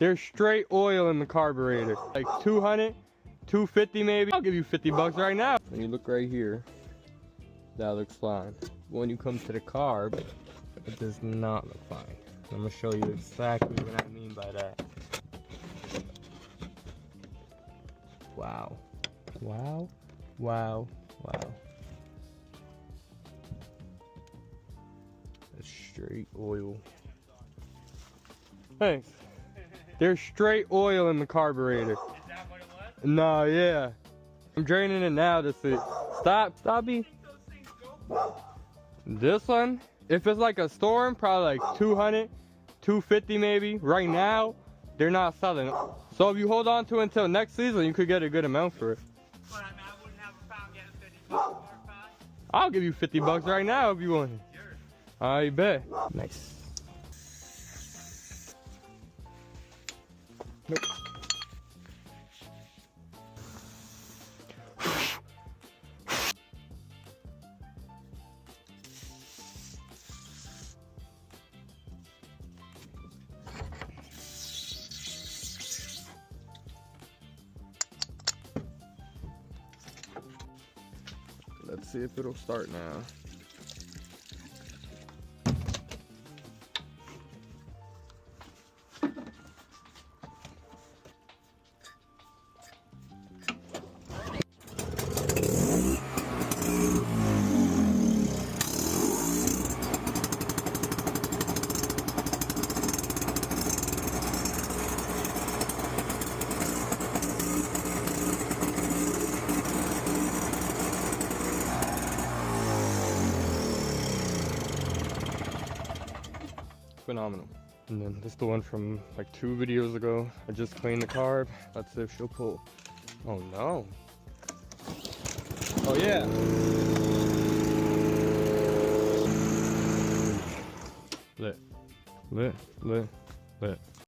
There's straight oil in the carburetor. Like 200, 250 maybe. I'll give you 50 bucks right now. When you look right here, that looks fine. When you come to the carb, it does not look fine. I'm gonna show you exactly what I mean by that. Wow. Wow. Wow. Wow. That's straight oil. Thanks. There's straight oil in the carburetor. Is that what it was? No, yeah. I'm draining it now to see. Stop, Stoppy. This one, if it's like a storm, probably like 200, 250 maybe. Right now, they're not selling it. So if you hold on to it until next season, you could get a good amount for it. But I mean, I wouldn't have a problem getting 50 bucks for Mark 5. I'll give you 50 bucks right now if you want it. Sure. I bet. Nice. Nope. Let's see if it'll start now. Phenomenal. And then this is the one from like 2 videos ago. I just cleaned the carb. Let's see if she'll pull. Oh no. Oh yeah. Lit. Lit. Lit. Lit.